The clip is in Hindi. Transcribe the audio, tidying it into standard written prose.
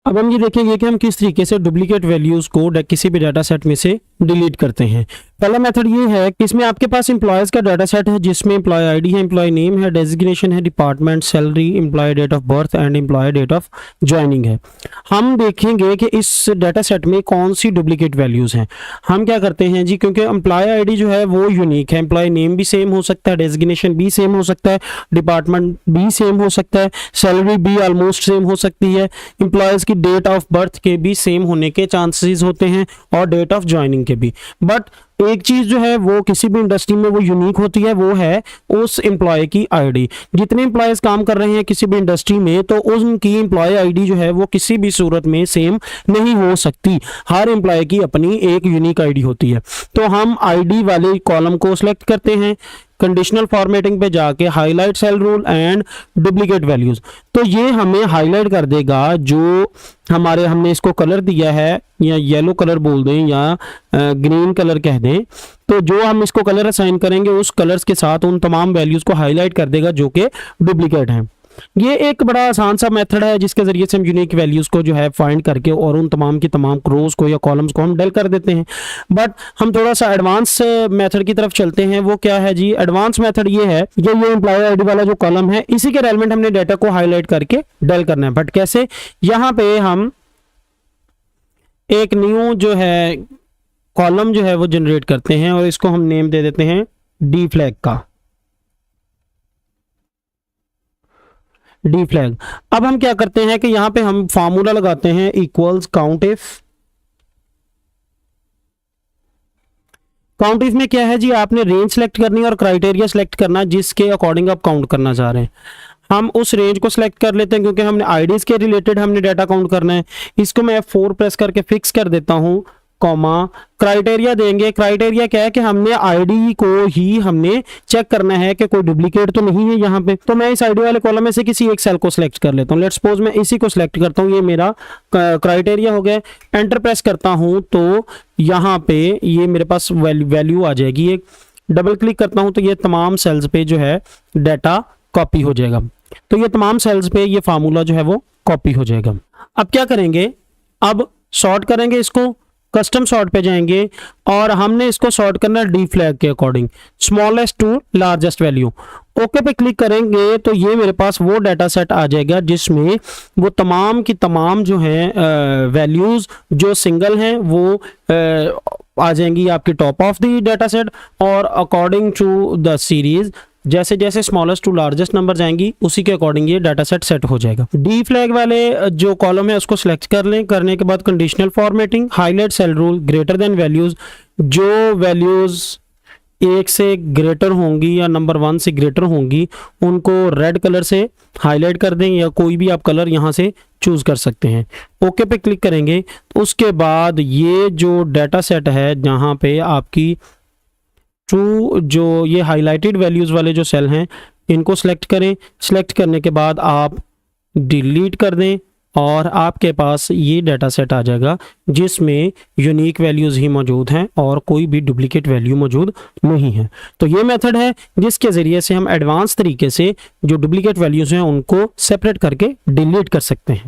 अब हम ये देखेंगे कि हम किस तरीके से डुप्लीकेट वैल्यूज को किसी भी डाटा सेट में से डिलीट करते हैं। पहला मेथड ये है कि इसमें आपके पास एम्प्लॉयज का डाटा सेट है जिसमें एम्प्लॉय आईडी है, एम्प्लॉय नेम है, डेजिग्नेशन है, department, salary, employee date of birth and employee date of joining है। हम देखेंगे कि इस डाटा सेट में कौन सी डुप्लीकेट वैल्यूज हैं। हम क्या करते हैं जी, क्योंकि एम्प्लॉय आईडी जो है वो यूनिक है, एम्प्लॉय नेम भी सेम हो सकता है, डेजिग्नेशन भी सेम हो सकता है, डिपार्टमेंट भी सेम हो सकता है, सैलरी भी ऑलमोस्ट सेम हो सकती है, एम्प्लॉयज की डेट ऑफ बर्थ के भी सेम होने के चांसेस होते हैं और डेट ऑफ ज्वाइनिंग के भी। बट एक चीज जो है वो किसी भी इंडस्ट्री में वो यूनिक होती है, वो है उस एम्प्लॉय की आईडी। जितने एम्प्लॉयज काम कर रहे हैं किसी भी इंडस्ट्री में, तो उनकी एम्प्लॉय आईडी जो है वो किसी भी सूरत में सेम नहीं हो सकती। हर एम्प्लॉय की अपनी एक यूनिक आईडी होती है। तो हम आईडी वाले कॉलम को सिलेक्ट करते हैं, कंडीशनल फॉर्मेटिंग पे जाके highlight cell rule and duplicate values. तो ये हमें हाईलाइट कर देगा जो हमारे, हमने इसको कलर दिया है, या येलो कलर बोल दें या ग्रीन कलर कह दें, तो जो हम इसको कलर असाइन करेंगे उस कलर्स के साथ उन तमाम वैल्यूज को हाईलाइट कर देगा जो कि डुप्लीकेट हैं। ये एक बड़ा आसान सा मेथड है जिसके जरिए से हम यूनिक वैल्यूज को जो है फाइंड करके और उन तमाम की तमाम रोज को या कॉलम्स को हम डेल कर देते हैं। बट हम थोड़ा सा एडवांस मेथड की तरफ चलते हैं। वो क्या है जी? एडवांस मेथड ये है, ये एम्प्लॉय आईडी वाला जो कॉलम है इसी के रेलेवेंट हमने डाटा को हाईलाइट करके डेल करना है। बट कैसे? यहाँ पे हम एक न्यू जो है कॉलम जो है वो जनरेट करते हैं और इसको हम नेम दे देते हैं डी फ्लैग का, डी फ्लैग। अब हम क्या करते हैं कि यहां पे हम फार्मूला लगाते हैं equals count if. Count if में क्या है जी? आपने रेंज सेलेक्ट करनी और क्राइटेरिया सेलेक्ट करना जिसके अकॉर्डिंग आप काउंट करना चाह रहे हैं। हम उस रेंज को सिलेक्ट कर लेते हैं क्योंकि हमने आईडीज के रिलेटेड हमने डाटा काउंट करना है। इसको मैं F4 प्रेस करके फिक्स कर देता हूं, कॉमा, क्राइटेरिया देंगे। क्राइटेरिया क्या है कि हमने आईडी को ही हमने चेक करना है कि कोई डुप्लीकेट तो नहीं है यहाँ पे। तो मैं इस आईडी वाले कॉलम में से किसी एक सेल को सिलेक्ट कर लेता हूँ। लेट्स सपोज मैं इसी को सिलेक्ट करता हूँ, ये मेरा क्राइटेरिया हो गया। एंटर प्रेस करता हूँ तो यहाँ पे ये मेरे पास वैल्यू आ जाएगी। एक डबल क्लिक करता हूँ तो ये तमाम सेल्स पे जो है डाटा कॉपी हो जाएगा। तो ये तमाम सेल्स पे ये फार्मूला जो है वो कॉपी हो जाएगा। अब क्या करेंगे? अब सॉर्ट करेंगे इसको, कस्टम सॉर्ट पे जाएंगे और हमने इसको सॉर्ट करना डी फ्लैग के according, smallest to largest value. Okay पे क्लिक करेंगे तो ये मेरे पास वो डाटा सेट आ जाएगा जिसमें वो तमाम की तमाम जो है वैल्यूज जो सिंगल हैं वो आ जाएंगी आपकी top of the data set, और अकॉर्डिंग टू द सीरीज जैसे जैसे स्मॉलेस्ट टू लार्जेस्ट नंबर जाएंगी उसी के अकॉर्डिंग ये डाटा सेट हो जाएगा। डी फ्लैग वाले जो कॉलम है उसको सिलेक्ट कर लें। करने के बाद conditional formatting, highlight cell rule, greater than values. जो वैल्यूज 1 से ग्रेटर होंगी या नंबर 1 से ग्रेटर होंगी उनको रेड कलर से हाईलाइट कर दें, या कोई भी आप कलर यहाँ से चूज कर सकते हैं। ओके पे क्लिक करेंगे। उसके बाद ये जो डाटा सेट है जहाँ पे आपकी ट्रू जो ये हाईलाइटेड वैल्यूज वाले जो सेल हैं इनको सिलेक्ट करें। सिलेक्ट करने के बाद आप डिलीट कर दें और आपके पास ये डाटा सेट आ जाएगा जिसमें यूनिक वैल्यूज ही मौजूद हैं और कोई भी डुप्लीकेट वैल्यू मौजूद नहीं है। तो ये मेथड है जिसके ज़रिए से हम एडवांस तरीके से जो डुप्लीकेट वैल्यूज हैं उनको सेपरेट करके डिलीट कर सकते हैं।